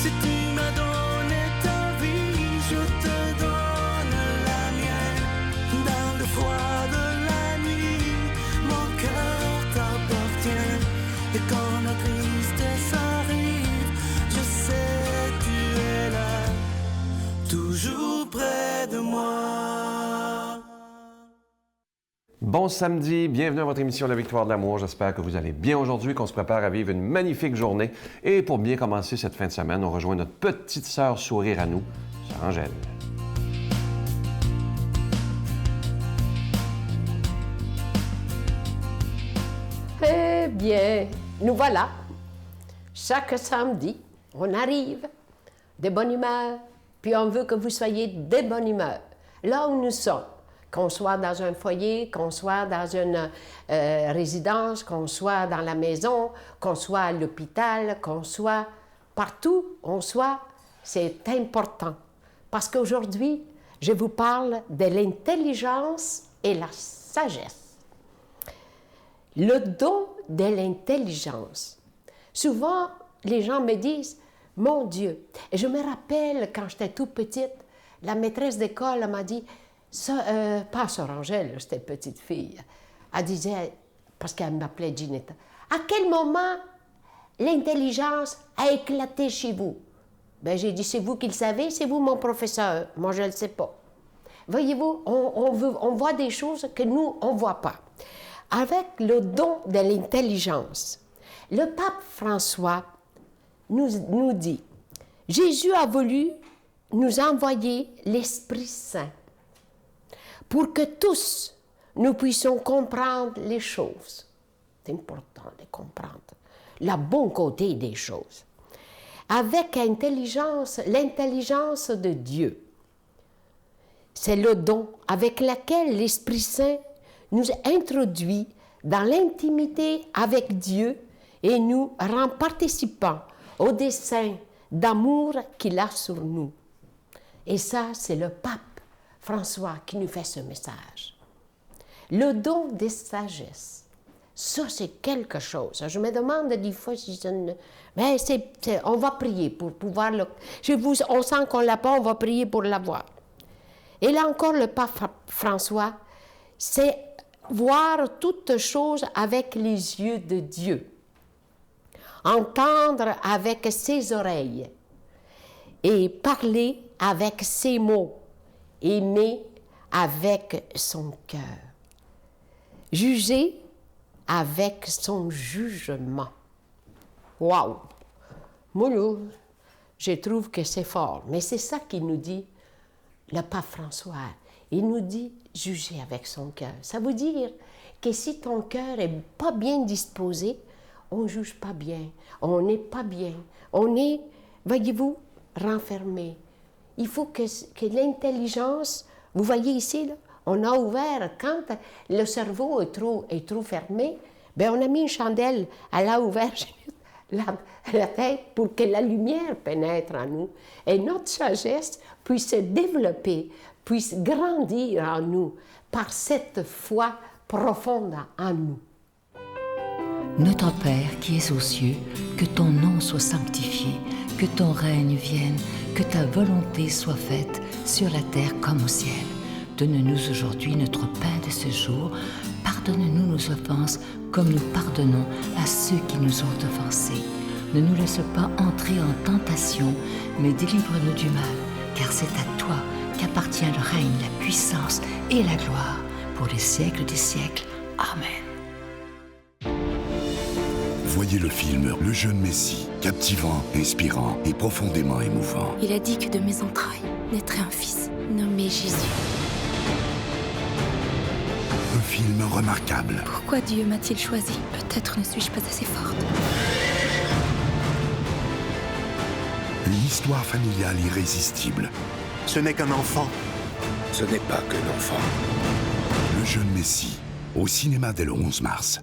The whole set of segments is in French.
Si tu m'as donné ta vie, je te donne la mienne. Dans le froid de la nuit, mon cœur t'appartient. Et quand la tristesse arrive, je sais tu es là, toujours près de moi. Bon samedi, bienvenue à votre émission La Victoire de l'amour. J'espère que vous allez bien aujourd'hui, qu'on se prépare à vivre une magnifique journée. Et pour bien commencer cette fin de semaine, on rejoint notre petite sœur sourire à nous, sœur Angèle. Eh bien, nous voilà. Chaque samedi, on arrive de bonne humeur, puis on veut que vous soyez de bonne humeur. Là où nous sommes, qu'on soit dans un foyer, qu'on soit dans une résidence, qu'on soit dans la maison, qu'on soit à l'hôpital, qu'on soit partout, on soit, c'est important. Parce qu'aujourd'hui, je vous parle de l'intelligence et la sagesse. Le don de l'intelligence. Souvent, les gens me disent, mon Dieu, et je me rappelle quand j'étais toute petite, la maîtresse d'école m'a dit, pas Sœur Angèle, c'était petite fille, elle disait, parce qu'elle m'appelait Ginetta, à quel moment l'intelligence a éclaté chez vous? Ben, j'ai dit, c'est vous qui le savez, c'est vous mon professeur, moi je ne le sais pas. Voyez-vous, on voit des choses que nous, on ne voit pas. Avec le don de l'intelligence, le pape François nous dit, Jésus a voulu nous envoyer l'Esprit Saint pour que tous nous puissions comprendre les choses. C'est important de comprendre le bon côté des choses. Avec l'intelligence de Dieu, c'est le don avec lequel l'Esprit Saint nous introduit dans l'intimité avec Dieu et nous rend participants au dessein d'amour qu'il a sur nous. Et ça, c'est le pape François qui nous fait ce message. Le don de sagesse, ça c'est quelque chose. Je me demande des fois si mais on va prier pour pouvoir le... on sent qu'on ne l'a pas, on va prier pour l'avoir. Et là encore, le pape François, c'est voir toutes choses avec les yeux de Dieu, entendre avec ses oreilles et parler avec ses mots, aimer avec son cœur, juger avec son jugement. Waouh! Moi, là, je trouve que c'est fort, mais c'est ça qu'il nous dit le pape François. Il nous dit juger avec son cœur. Ça veut dire que si ton cœur n'est pas bien disposé, on ne juge pas bien, on n'est pas bien, on est, voyez-vous, renfermé. Il faut que l'intelligence, vous voyez ici, là, on a ouvert, quand le cerveau est trop fermé, bien on a mis une chandelle, elle a ouvert la tête pour que la lumière pénètre en nous et notre sagesse puisse se développer, puisse grandir en nous par cette foi profonde en nous. Notre Père qui es aux cieux, que ton nom soit sanctifié, que ton règne vienne, que ta volonté soit faite sur la terre comme au ciel. Donne-nous aujourd'hui notre pain de ce jour. Pardonne-nous nos offenses comme nous pardonnons à ceux qui nous ont offensés. Ne nous laisse pas entrer en tentation, mais délivre-nous du mal, car c'est à toi qu'appartient le règne, la puissance et la gloire pour les siècles des siècles. Amen. Voyez le film Le jeune Messie, captivant, inspirant et profondément émouvant. Il a dit que de mes entrailles naîtrait un fils nommé Jésus. Un film remarquable. Pourquoi Dieu m'a-t-il choisi? Peut-être ne suis-je pas assez forte. Une histoire familiale irrésistible. Ce n'est qu'un enfant. Ce n'est pas qu'un enfant. Le jeune Messie, au cinéma dès le 11 mars.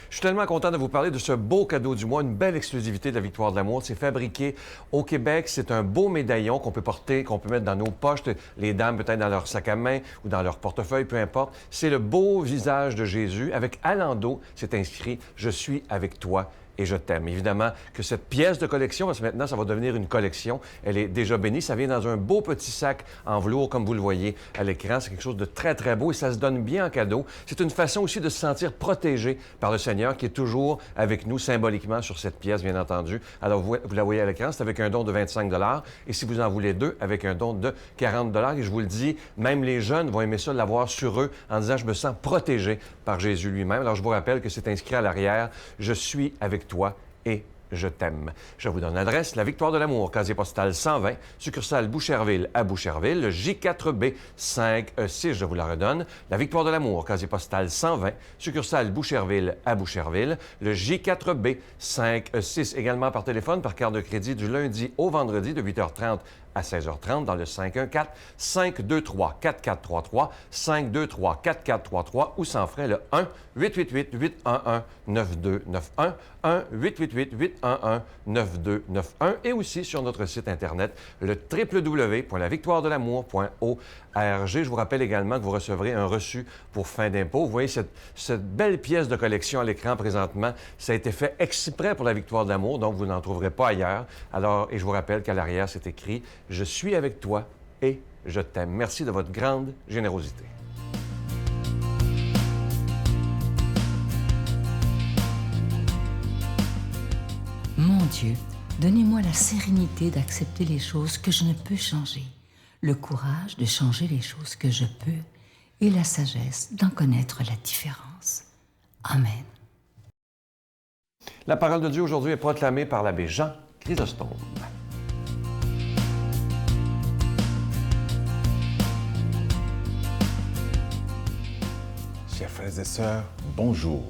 Je suis tellement content de vous parler de ce beau cadeau du mois, une belle exclusivité de la Victoire de l'amour. C'est fabriqué au Québec. C'est un beau médaillon qu'on peut porter, qu'on peut mettre dans nos poches, les dames peut-être dans leur sac à main ou dans leur portefeuille, peu importe. C'est le beau visage de Jésus. Avec Alando, c'est inscrit « Je suis avec toi et je t'aime. Évidemment que cette pièce de collection, parce que maintenant, ça va devenir une collection, elle est déjà bénie. Ça vient dans un beau petit sac en velours, comme vous le voyez à l'écran. C'est quelque chose de très, très beau et ça se donne bien en cadeau. C'est une façon aussi de se sentir protégé par le Seigneur qui est toujours avec nous symboliquement sur cette pièce, bien entendu. Alors, vous la voyez à l'écran, c'est avec un don de 25 et si vous en voulez deux, avec un don de 40 et je vous le dis, même les jeunes vont aimer ça, l'avoir sur eux en disant « Je me sens protégé par Jésus lui-même ». Alors, je vous rappelle que c'est inscrit à l'arrière « Je suis avec toi et je t'aime ». Je vous donne l'adresse, la Victoire de l'Amour, casier postal 120, succursale Boucherville à Boucherville, le J4B 5E6, je vous la redonne. La Victoire de l'Amour, casier postal 120, succursale Boucherville à Boucherville, le J4B 5E6, également par téléphone, par carte de crédit du lundi au vendredi de 8h30 à 16h30 dans le 514-523-4433, 523-4433 ou sans frais le 1-888-811-9291, 1-888-811-9291 et aussi sur notre site Internet, le www.lavictoiredelamour.org. Je vous rappelle également que vous recevrez un reçu pour fin d'impôt. Vous voyez cette belle pièce de collection à l'écran présentement. Ça a été fait exprès pour la Victoire de l'amour, donc vous n'en trouverez pas ailleurs. Alors, et je vous rappelle qu'à l'arrière, c'est écrit « Je suis avec toi et je t'aime ». Merci de votre grande générosité. Mon Dieu, donnez-moi la sérénité d'accepter les choses que je ne peux changer, le courage de changer les choses que je peux et la sagesse d'en connaître la différence. Amen. La parole de Dieu aujourd'hui est proclamée par l'abbé Jean Chrysostome. Chers frères et sœurs, bonjour.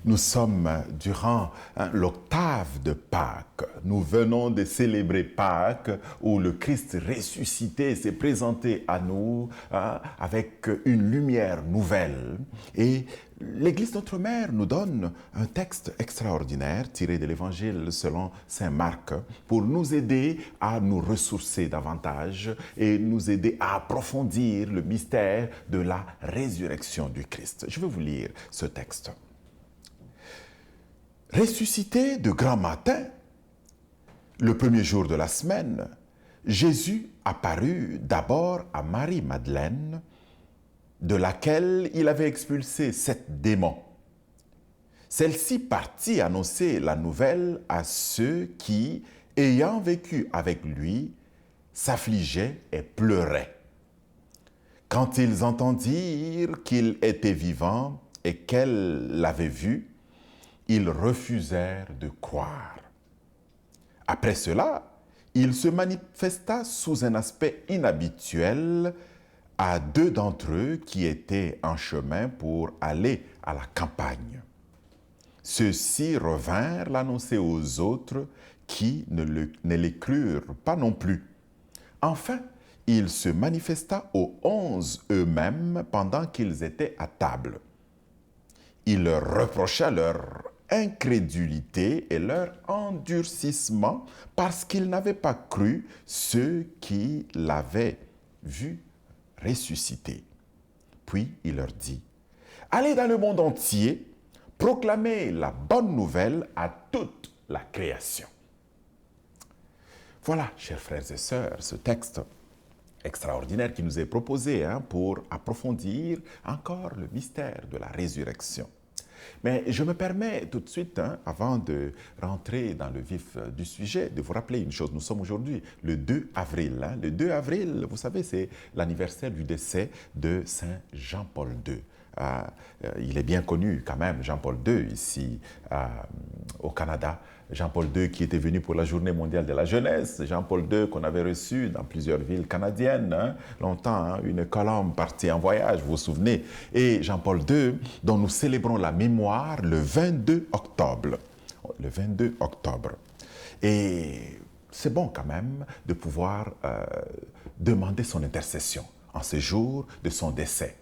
Nous sommes durant l'octave de Pâques. Nous venons de célébrer Pâques où le Christ ressuscité s'est présenté à nous avec une lumière nouvelle. Et l'Église Notre Mère nous donne un texte extraordinaire tiré de l'Évangile selon saint Marc pour nous aider à nous ressourcer davantage et nous aider à approfondir le mystère de la résurrection du Christ. Je vais vous lire ce texte. Ressuscité de grand matin, le premier jour de la semaine, Jésus apparut d'abord à Marie-Madeleine, de laquelle il avait expulsé 7 démons. Celle-ci partit annoncer la nouvelle à ceux qui, ayant vécu avec lui, s'affligeaient et pleuraient. Quand ils entendirent qu'il était vivant et qu'elle l'avait vu, ils refusèrent de croire. Après cela, il se manifesta sous un aspect inhabituel à 2 d'entre eux qui étaient en chemin pour aller à la campagne. Ceux-ci revinrent l'annoncer aux autres qui ne les crurent pas non plus. Enfin, il se manifesta aux 11 eux-mêmes pendant qu'ils étaient à table. Il leur reprocha leur incrédulité et leur endurcissement parce qu'ils n'avaient pas cru ceux qui l'avaient vu ressuscité. Puis il leur dit, « Allez dans le monde entier, proclamez la bonne nouvelle à toute la création. » Voilà, chers frères et sœurs, ce texte extraordinaire qui nous est proposé pour approfondir encore le mystère de la résurrection. Mais je me permets tout de suite, avant de rentrer dans le vif du sujet, de vous rappeler une chose. Nous sommes aujourd'hui le 2 avril. Le 2 avril, vous savez, c'est l'anniversaire du décès de Saint Jean-Paul II. Il est bien connu quand même, Jean-Paul II, ici au Canada. Jean-Paul II qui était venu pour la Journée mondiale de la jeunesse. Jean-Paul II qu'on avait reçu dans plusieurs villes canadiennes, longtemps, une colombe partie en voyage, vous vous souvenez. Et Jean-Paul II, dont nous célébrons la mémoire le 22 octobre. Le 22 octobre. Et c'est bon quand même de pouvoir demander son intercession en ce jour de son décès.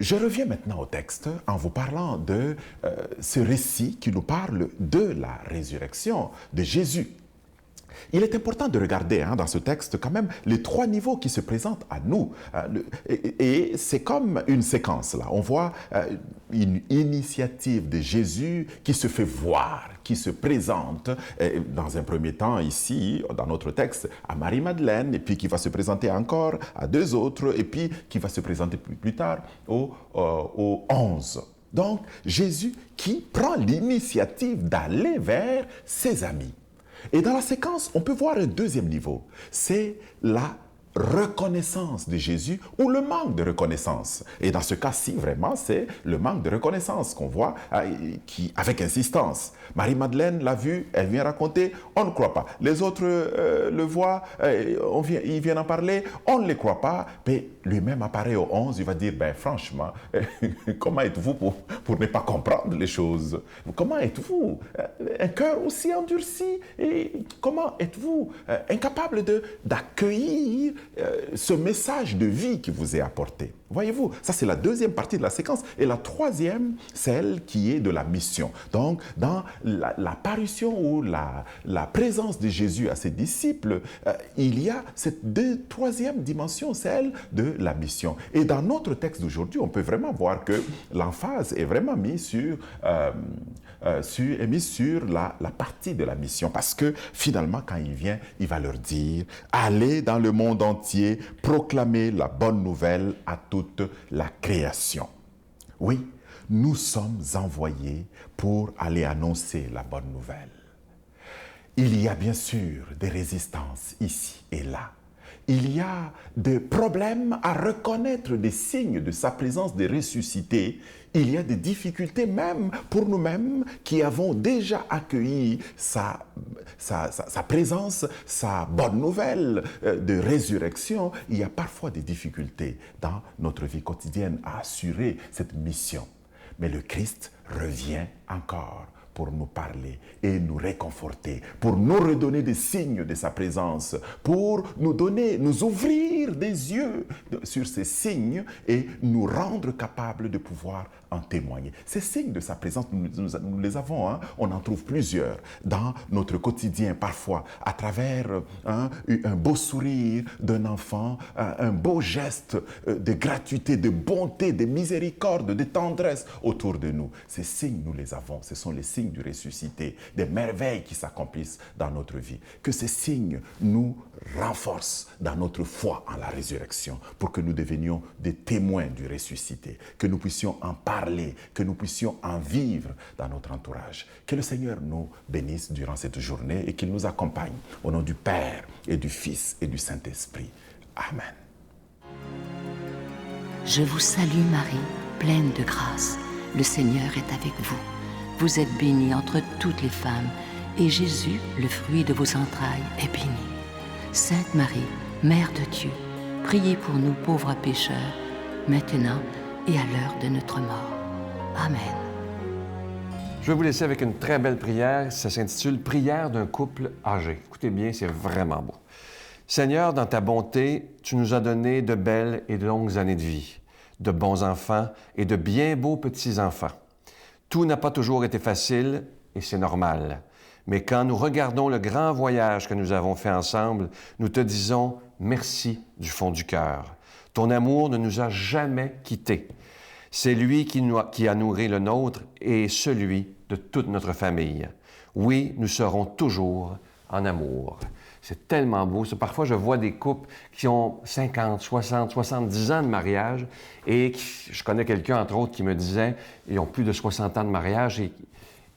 Je reviens maintenant au texte en vous parlant de ce récit qui nous parle de la résurrection de Jésus. Il est important de regarder dans ce texte quand même les 3 niveaux qui se présentent à nous. Et c'est comme une séquence là. On voit une initiative de Jésus qui se fait voir, qui se présente dans un premier temps ici, dans notre texte, à Marie-Madeleine, et puis qui va se présenter encore à 2 autres, et puis qui va se présenter plus tard aux 11. Donc Jésus qui prend l'initiative d'aller vers ses amis. Et dans la séquence, on peut voir un deuxième niveau. C'est la reconnaissance de Jésus ou le manque de reconnaissance. Et dans ce cas-ci, vraiment, c'est le manque de reconnaissance qu'on voit avec insistance. Marie-Madeleine l'a vu, elle vient raconter, on ne croit pas. Les autres le voient, ils viennent en parler, on ne les croit pas. Mais lui-même apparaît au 11, il va dire, franchement, comment êtes-vous pour ne pas comprendre les choses? Comment êtes-vous un cœur aussi endurci? Et comment êtes-vous incapable d'accueillir ce message de vie qui vous est apporté? Voyez-vous, ça c'est la deuxième partie de la séquence. Et la troisième, celle qui est de la mission. Donc, dans l'apparition ou la présence de Jésus à ses disciples, il y a cette troisième dimension, celle de la mission. Et dans notre texte d'aujourd'hui, on peut vraiment voir que l'emphase est vraiment mise sur la partie de la mission. Parce que finalement, quand il vient, il va leur dire « Allez dans le monde entier, proclamer la bonne nouvelle à toute la création. » Oui, nous sommes envoyés pour aller annoncer la bonne nouvelle. Il y a bien sûr des résistances ici et là. Il y a des problèmes à reconnaître des signes de sa présence de ressuscité. Il y a des difficultés même pour nous-mêmes qui avons déjà accueilli sa présence, sa bonne nouvelle de résurrection. Il y a parfois des difficultés dans notre vie quotidienne à assurer cette mission. Mais le Christ revient encore pour nous parler et nous réconforter, pour nous redonner des signes de sa présence, pour nous ouvrir des yeux sur ces signes et nous rendre capables de pouvoir en témoigner. Ces signes de sa présence, nous les avons, on en trouve plusieurs dans notre quotidien, parfois à travers un beau sourire d'un enfant, un beau geste de gratuité, de bonté, de miséricorde, de tendresse autour de nous. Ces signes, nous les avons. Ce sont les signes du ressuscité, des merveilles qui s'accomplissent dans notre vie. Que ces signes nous renforcent dans notre foi en la résurrection pour que nous devenions des témoins du ressuscité, que nous puissions en parler, que nous puissions en vivre dans notre entourage. Que le Seigneur nous bénisse durant cette journée et qu'il nous accompagne au nom du Père et du Fils et du Saint-Esprit. Amen. Je vous salue Marie, pleine de grâce. Le Seigneur est avec vous. Vous êtes bénie entre toutes les femmes, et Jésus, le fruit de vos entrailles, est béni. Sainte Marie, Mère de Dieu, priez pour nous pauvres pécheurs, maintenant et à l'heure de notre mort. Amen. Je vais vous laisser avec une très belle prière. Ça s'intitule « Prière d'un couple âgé ». Écoutez bien, c'est vraiment beau. Seigneur, dans ta bonté, tu nous as donné de belles et de longues années de vie, de bons enfants et de bien beaux petits-enfants. Tout n'a pas toujours été facile et c'est normal. Mais quand nous regardons le grand voyage que nous avons fait ensemble, nous te disons merci du fond du cœur. Ton amour ne nous a jamais quittés. C'est lui qui a nourri le nôtre et celui de toute notre famille. Oui, nous serons toujours en amour. C'est tellement beau. Parfois, je vois des couples qui ont 50, 60, 70 ans de mariage et je connais quelqu'un, entre autres, qui me disait ils ont plus de 60 ans de mariage et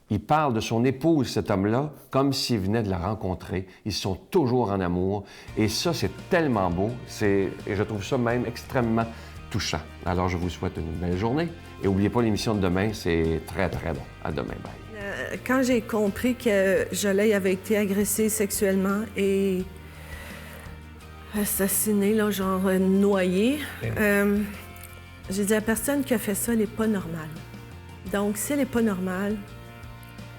il parle de son épouse, cet homme-là, comme s'il venait de la rencontrer. Ils sont toujours en amour et ça, c'est tellement beau. Et je trouve ça même extrêmement touchant. Alors, je vous souhaite une belle journée et n'oubliez pas l'émission de demain, c'est très, très bon. À demain, bye. Quand j'ai compris que Joleil avait été agressé sexuellement et assassiné, là, genre noyé, j'ai dit à la personne qui a fait ça, elle n'est pas normale. Donc, si elle n'est pas normale,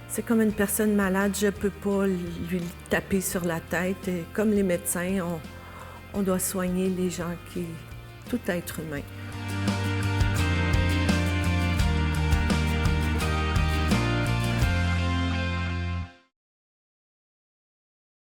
c'est comme une personne malade, je ne peux pas lui taper sur la tête. Et comme les médecins, on doit soigner les gens tout être humain.